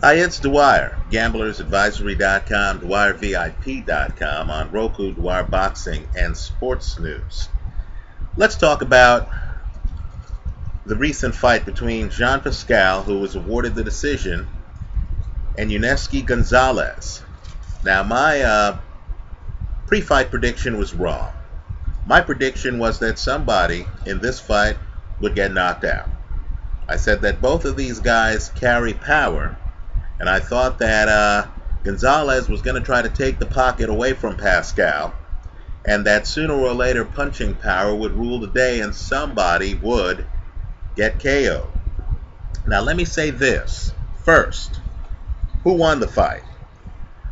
Hi, it's Dwyer, gamblersadvisory.com, dwyervip.com, on Roku, Dwyer Boxing and Sports News. Let's talk about the recent fight between Pascal, who was awarded the decision, and Yuniesky Gonzalez. Now, my pre-fight prediction was wrong. My prediction was that somebody in this fight would get knocked out. I said that both of these guys carry power, and I thought that Gonzalez was going to try to take the pocket away from Pascal, and that sooner or later punching power would rule the day and somebody would get KO'd. Now let me say this first. Who won the fight?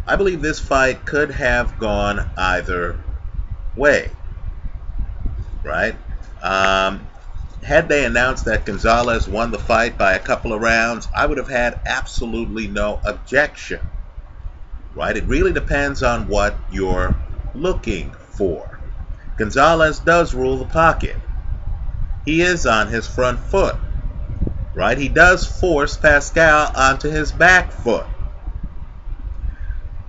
I believe this fight could have gone either way, right? Had they announced that Gonzalez won the fight by a couple of rounds, I would have had absolutely no objection, right? It really depends on what you're looking for. Gonzalez does rule the pocket. He is on his front foot, right? He does force Pascal onto his back foot.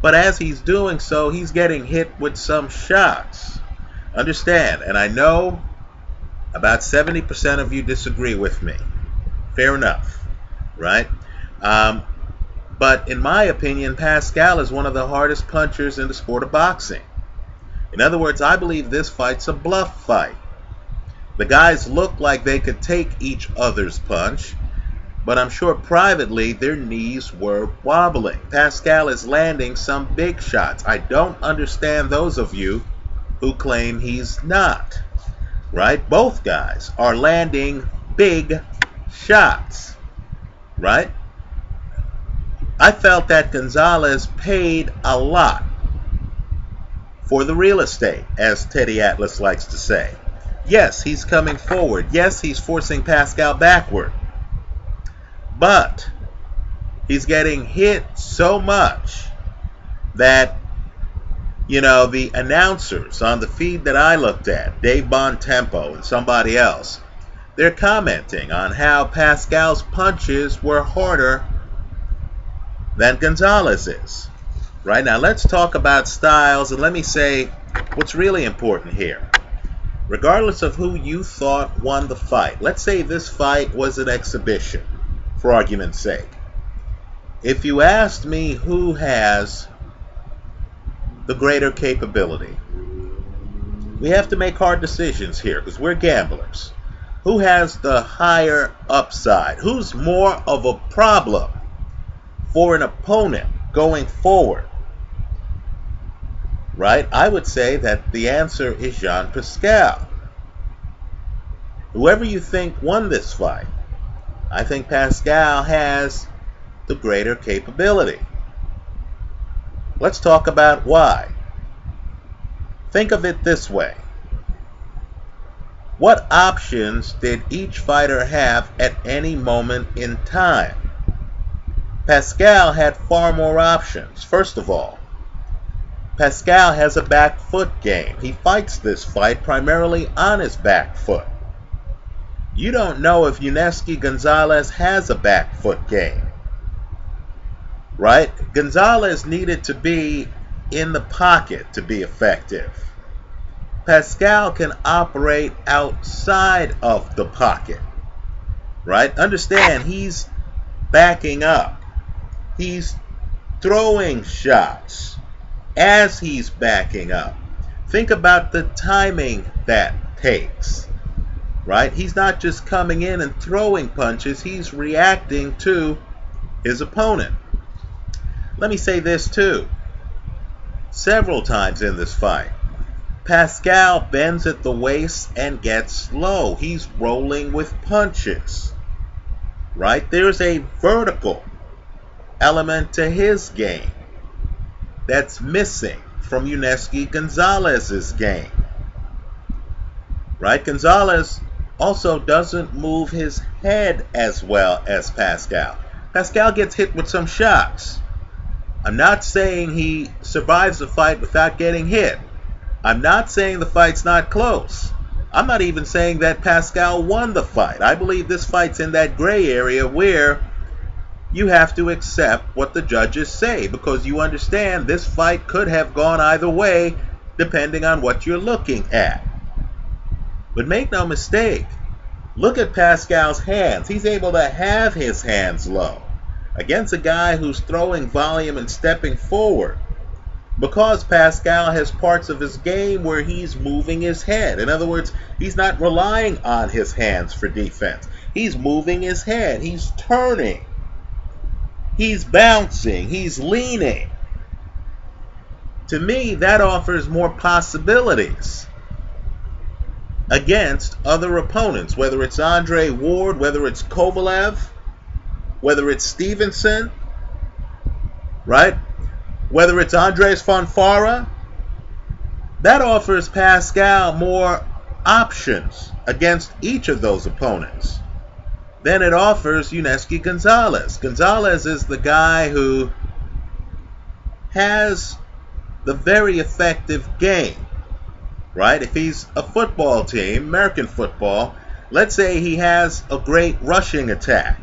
But as he's doing so, he's getting hit with some shots. Understand, and I know about 70% of you disagree with me. Fair enough, right? But in my opinion, Pascal is one of the hardest punchers in the sport of boxing. In other words, I believe this fight's a bluff fight. The guys look like they could take each other's punch, but I'm sure privately their knees were wobbling. Pascal is landing some big shots. I don't understand those of you who claim he's not. Right? Both guys are landing big shots, right? I felt that Gonzalez paid a lot for the real estate, as Teddy Atlas likes to say. Yes, he's coming forward. Yes, he's forcing Pascal backward. But he's getting hit so much that, you know, the announcers on the feed that I looked at, Dave Bontempo and somebody else, they're commenting on how Pascal's punches were harder than Gonzalez's. Right now, let's talk about styles, and let me say what's really important here. Regardless of who you thought won the fight, let's say this fight was an exhibition, for argument's sake. If you asked me who has the greater capability, we have to make hard decisions here because we're gamblers. Who has the higher upside? Who's more of a problem for an opponent going forward? Right? I would say that the answer is Pascal. Whoever you think won this fight, I think Pascal has the greater capability. Let's talk about why. Think of it this way. What options did each fighter have at any moment in time? Pascal had far more options. First of all, Pascal has a back foot game. He fights this fight primarily on his back foot. You don't know if Yuniesky Gonzalez has a back foot game. Right? Gonzalez needed to be in the pocket to be effective. Pascal can operate outside of the pocket. Right? Understand, he's backing up. He's throwing shots as he's backing up. Think about the timing that takes. Right? He's not just coming in and throwing punches, he's reacting to his opponent. Let me say this too. Several times in this fight, Pascal bends at the waist and gets low. He's rolling with punches. Right? There's a vertical element to his game that's missing from Yuniesky Gonzalez's game. Right? Gonzalez also doesn't move his head as well as Pascal. Pascal gets hit with some shots. I'm not saying he survives the fight without getting hit. I'm not saying the fight's not close. I'm not even saying that Pascal won the fight. I believe this fight's in that gray area where you have to accept what the judges say, because you understand this fight could have gone either way depending on what you're looking at. But make no mistake, look at Pascal's hands. He's able to have his hands low against a guy who's throwing volume and stepping forward, because Pascal has parts of his game where he's moving his head. In other words, he's not relying on his hands for defense. He's moving his head. He's turning. He's bouncing. He's leaning. To me, that offers more possibilities against other opponents, whether it's Andre Ward, whether it's Kovalev, whether it's Stevenson, right? Whether it's Andres Fonfara. That offers Pascal more options against each of those opponents than it offers Yuniesky Gonzalez. Gonzalez is the guy who has the very effective game, right? If he's a football team, American football, let's say he has a great rushing attack,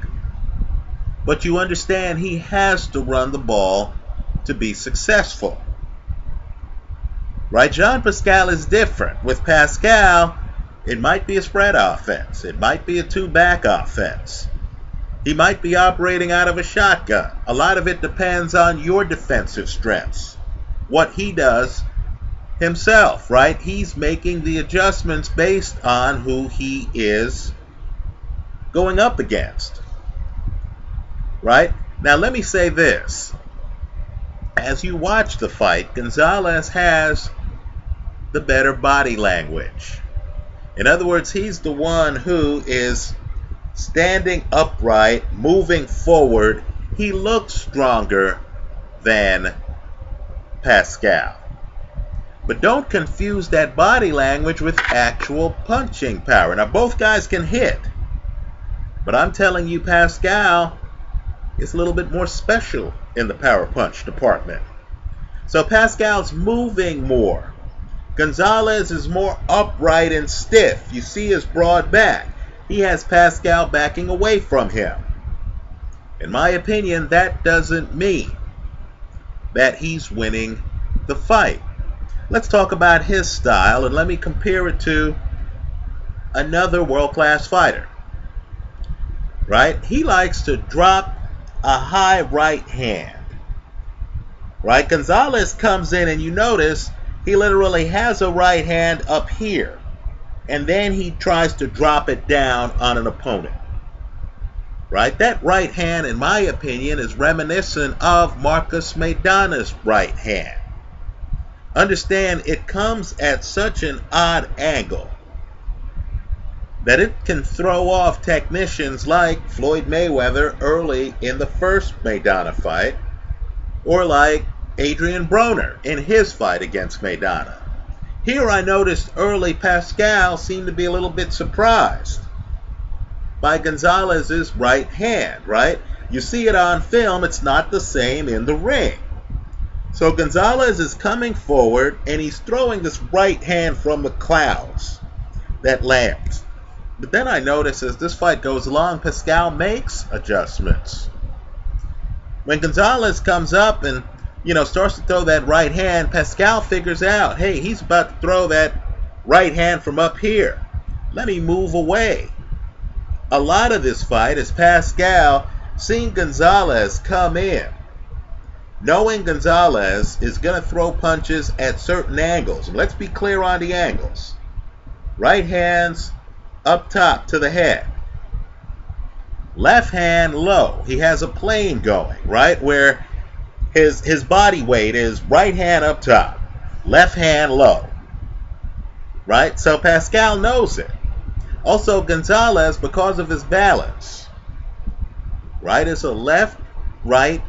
but you understand he has to run the ball to be successful, right? Jean Pascal is different. With Pascal, it might be a spread offense. It might be a two-back offense. He might be operating out of a shotgun. A lot of it depends on your defensive strengths, what he does himself, right? He's making the adjustments based on who he is going up against, right? Now, let me say this. As you watch the fight, Gonzalez has the better body language. In other words, he's the one who is standing upright, moving forward. He looks stronger than Pascal. But don't confuse that body language with actual punching power. Now, both guys can hit, but I'm telling you, Pascal is a little bit more special in the power punch department. So Pascal's moving more. Gonzalez is more upright and stiff. You see his broad back. He has Pascal backing away from him. In my opinion, that doesn't mean that he's winning the fight. Let's talk about his style, and let me compare it to another world-class fighter, right? He likes to drop a high right hand, right? Gonzalez comes in, and you notice he literally has a right hand up here, and then he tries to drop it down on an opponent, right? That right hand, in my opinion, is reminiscent of Marcus Maidana's right hand. Understand, it comes at such an odd angle that it can throw off technicians like Floyd Mayweather early in the first Maidana fight, or like Adrian Broner in his fight against Maidana. Here I noticed early Pascal seemed to be a little bit surprised by Gonzalez's right hand, right? You see it on film, it's not the same in the ring. So Gonzalez is coming forward, and he's throwing this right hand from the clouds that lands. But then I notice as this fight goes along, Pascal makes adjustments. When Gonzalez comes up and, starts to throw that right hand, Pascal figures out, hey, he's about to throw that right hand from up here. Let me move away. A lot of this fight is Pascal seeing Gonzalez come in, knowing Gonzalez is going to throw punches at certain angles. And let's be clear on the angles. Right hand's up top to the head. Left hand low. He has a plane going, right? Where his body weight is right hand up top, left hand low. Right? So Pascal knows it. Also, Gonzalez, because of his balance, right, is a left, right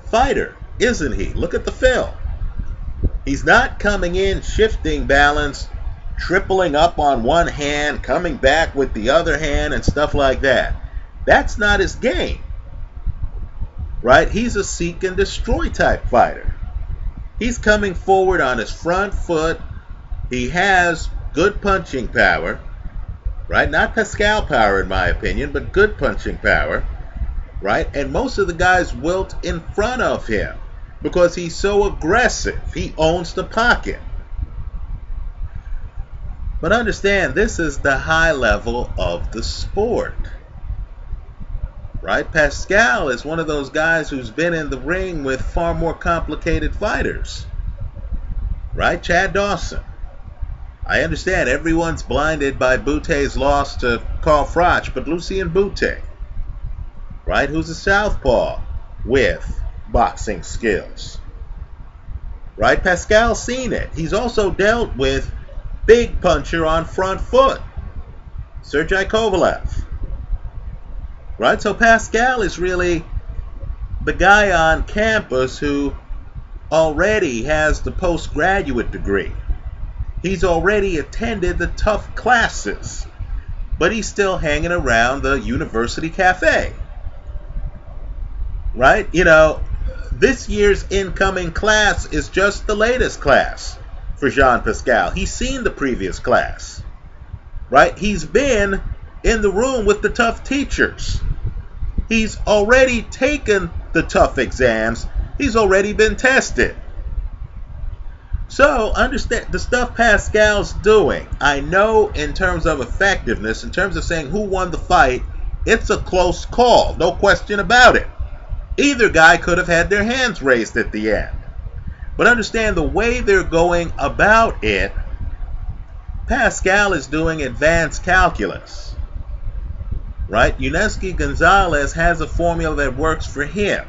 fighter, isn't he? Look at the film. He's not coming in shifting balance, tripling up on one hand, coming back with the other hand and stuff like that. That's not his game, right? He's a seek and destroy type fighter. He's coming forward on his front foot. He has good punching power, right? Not Pascal power in my opinion, but good punching power. right? And most of the guys wilt in front of him because he's so aggressive. He owns the pocket. But understand, this is the high level of the sport, right? Pascal is one of those guys who's been in the ring with far more complicated fighters, right? Chad Dawson. I understand everyone's blinded by Butte's loss to Carl Froch, but Lucien Butte, right, who's a southpaw with boxing skills, right? Pascal's seen it. He's also dealt with big puncher on front foot, Sergey Kovalev, right? So Pascal is really the guy on campus who already has the postgraduate degree. He's already attended the tough classes, but he's still hanging around the university cafe, right? You know, this year's incoming class is just the latest class for Jean Pascal. He's seen the previous class, right? He's been in the room with the tough teachers. He's already taken the tough exams. He's already been tested. So understand the stuff Pascal's doing. I know in terms of effectiveness, in terms of saying who won the fight, it's a close call. No question about it. Either guy could have had their hands raised at the end. But understand the way they're going about it, Pascal is doing advanced calculus, right? Yuniesky Gonzalez has a formula that works for him,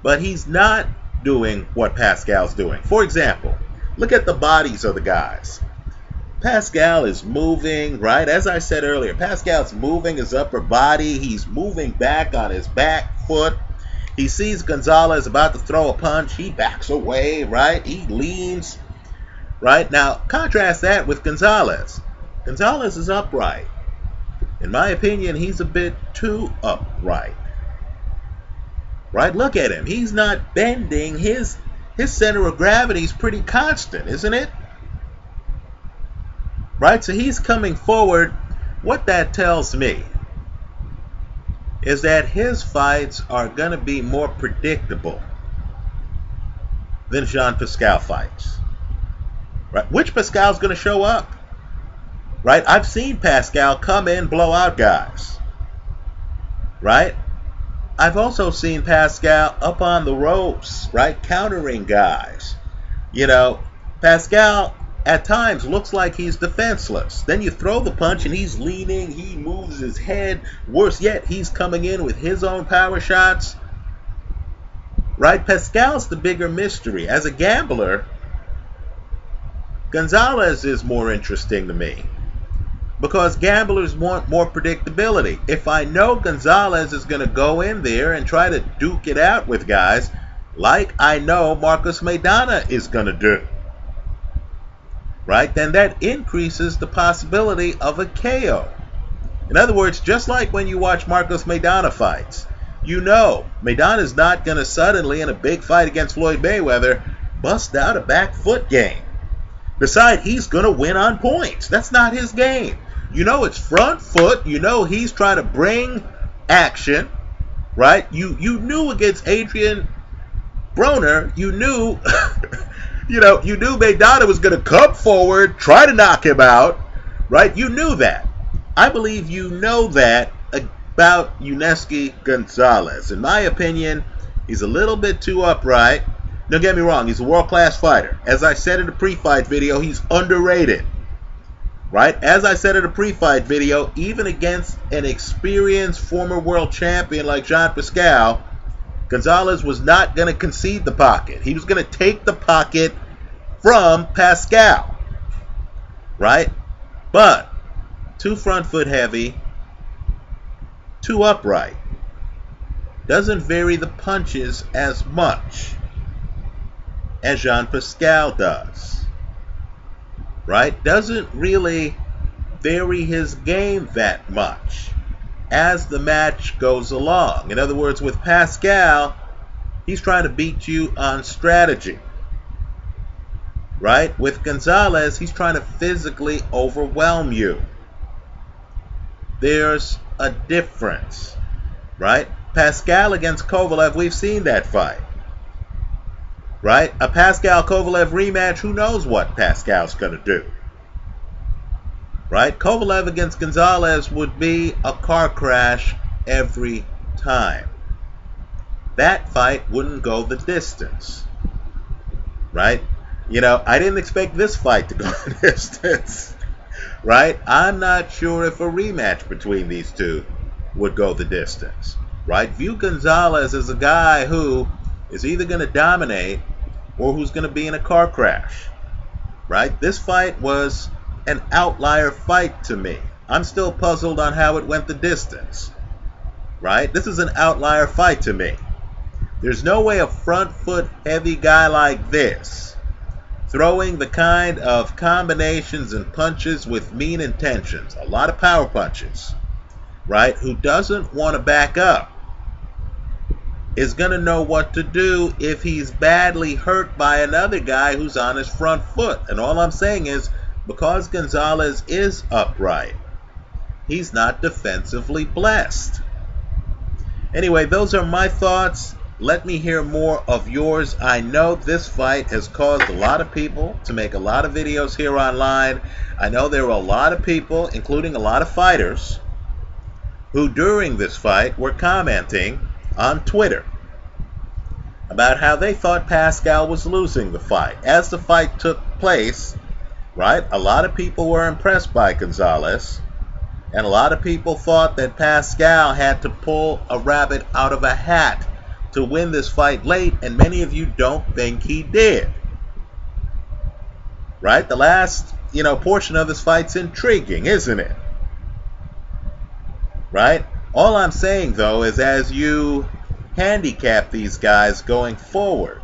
but he's not doing what Pascal's doing. For example, look at the bodies of the guys. Pascal is moving, right? As I said earlier, Pascal's moving his upper body. He's moving back on his back foot. He sees Gonzalez about to throw a punch. He backs away, right? He leans, right? Now, contrast that with Gonzalez. Gonzalez is upright. In my opinion, he's a bit too upright, right? Look at him. He's not bending. His center of gravity is pretty constant, isn't it? Right? So he's coming forward. What that tells me is that his fights are going to be more predictable than Jean Pascal fights. Right? Which Pascal's going to show up? Right? I've seen Pascal come in, blow out guys. Right? I've also seen Pascal up on the ropes, right? Countering guys. You know, Pascal at times looks like he's defenseless. Then you throw the punch and he's leaning, he moves his head. Worse yet, he's coming in with his own power shots. Right? Pascal's the bigger mystery. As a gambler, Gonzalez is more interesting to me because gamblers want more predictability. If I know Gonzalez is going to go in there and try to duke it out with guys like I know Marcos Maidana is going to do, right, then that increases the possibility of a KO. In other words, just like when you watch Marcos Maidana fights, you know Maidana's not going to suddenly, in a big fight against Floyd Mayweather, bust out a back foot game. Besides, he's going to win on points. That's not his game. You know it's front foot. You know he's trying to bring action, right? You knew against Adrian Broner, you knew... you knew Maidana was going to come forward, try to knock him out, right? You knew that. I believe you know that about Yuniesky Gonzalez. In my opinion, he's a little bit too upright. Don't get me wrong, he's a world-class fighter. As I said in the pre-fight video, he's underrated, right? As I said in the pre-fight video, even against an experienced former world champion like Jean Pascal, Gonzalez was not going to concede the pocket. He was going to take the pocket from Pascal, right? But too front foot heavy, too upright. Doesn't vary the punches as much as Jean Pascal does, right? Doesn't really vary his game that much as the match goes along. In other words, with Pascal, he's trying to beat you on strategy, right? With Gonzalez, he's trying to physically overwhelm you. There's a difference. right? Pascal against Kovalev, we've seen that fight, right? A Pascal-Kovalev rematch, who knows what Pascal's going to do, right? Kovalev against Gonzalez would be a car crash every time. That fight wouldn't go the distance, right? You know, I didn't expect this fight to go the distance, right? I'm not sure if a rematch between these two would go the distance, right? View Gonzalez as a guy who is either going to dominate or who's going to be in a car crash, right? This fight was an outlier fight to me. I'm still puzzled on how it went the distance, right? This is an outlier fight to me. There's no way a front foot heavy guy like this, throwing the kind of combinations and punches with mean intentions, a lot of power punches, right, who doesn't want to back up, is going to know what to do if he's badly hurt by another guy who's on his front foot. And all I'm saying is, because Gonzalez is upright, he's not defensively blessed. Anyway, those are my thoughts. Let me hear more of yours. I know this fight has caused a lot of people to make a lot of videos here online. I know there were a lot of people, including a lot of fighters, who during this fight were commenting on Twitter about how they thought Pascal was losing the fight. As the fight took place, right, a lot of people were impressed by Gonzalez, and a lot of people thought that Pascal had to pull a rabbit out of a hat to win this fight late, and many of you don't think he did. Right? The last, portion of this fight's intriguing, isn't it? Right? All I'm saying, though, is as you handicap these guys going forward,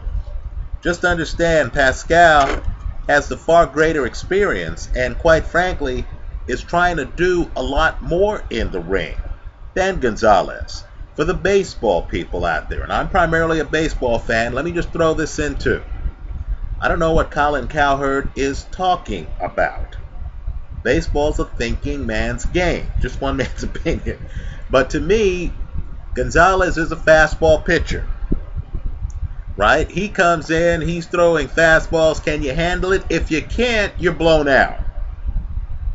just understand Pascal has the far greater experience and, quite frankly, is trying to do a lot more in the ring than Gonzalez. For the baseball people out there, and I'm primarily a baseball fan, let me just throw this in too. I don't know what Colin Cowherd is talking about. Baseball's a thinking man's game, just one man's opinion. But to me, Gonzalez is a fastball pitcher, right? He comes in, he's throwing fastballs. Can you handle it? If you can't, you're blown out,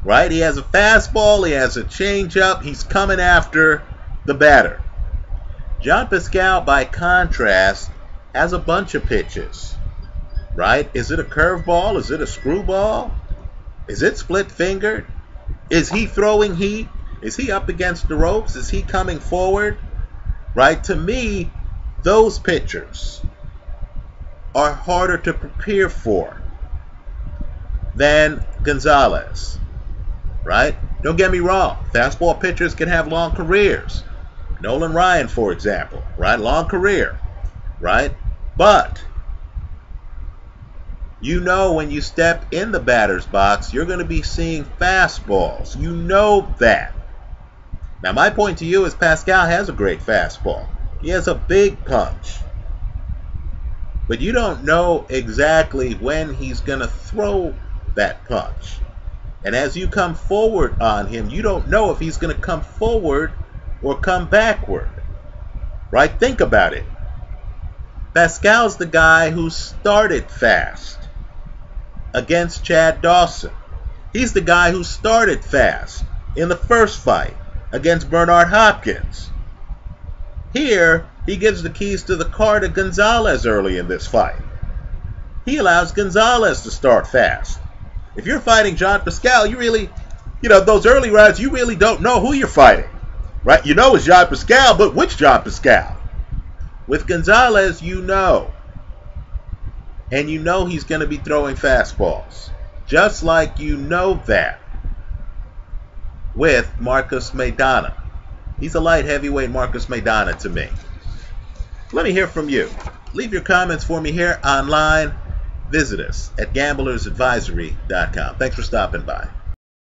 right? He has a fastball, he has a changeup, he's coming after the batter. Jean Pascal, by contrast, has a bunch of pitches, right? Is it a curveball? Is it a screwball? Is it split-fingered? Is he throwing heat? Is he up against the ropes? Is he coming forward? Right? To me, those pitchers are harder to prepare for than Gonzalez, right? Don't get me wrong. Fastball pitchers can have long careers. Nolan Ryan, for example, right? Long career, right? But when you step in the batter's box, you're going to be seeing fastballs. You know that. Now, my point to you is Pascal has a great fastball. He has a big punch. But you don't know exactly when he's going to throw that punch. And as you come forward on him, you don't know if he's going to come forward or come backward, right? Think about it. Pascal's the guy who started fast against Chad Dawson. He's the guy who started fast in the first fight against Bernard Hopkins. Here, he gives the keys to the car to Gonzalez early in this fight. He allows Gonzalez to start fast. If you're fighting Jean Pascal, you really, those early rounds, you really don't know who you're fighting. Right? You know it's Jean Pascal, but which Jean Pascal? With Gonzalez, you know. And you know he's going to be throwing fastballs. Just like you know that with Marcus Maidana. He's a light heavyweight Marcus Maidana to me. Let me hear from you. Leave your comments for me here online. Visit us at gamblersadvisory.com. Thanks for stopping by.